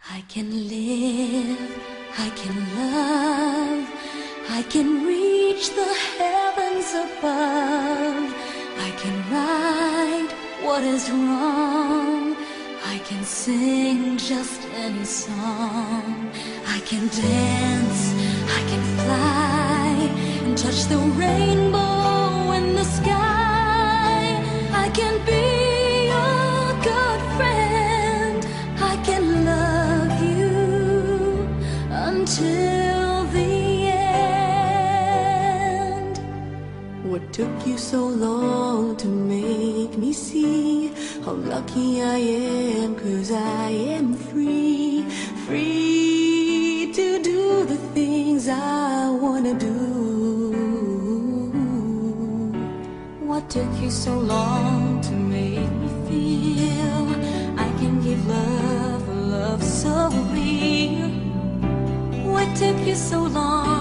I can live, I can love, I can reach the heavens above. I can right what is wrong, I can sing just any song. I can dance, I can fly, and touch the rainbow in the sky. I can be your good friend, I can love you until the end. What took you so long to make me see how lucky I am? 'Cause I am free, free to do the things I wanna do. What took you so long to make me feel I can give love, a love so real? What took you so long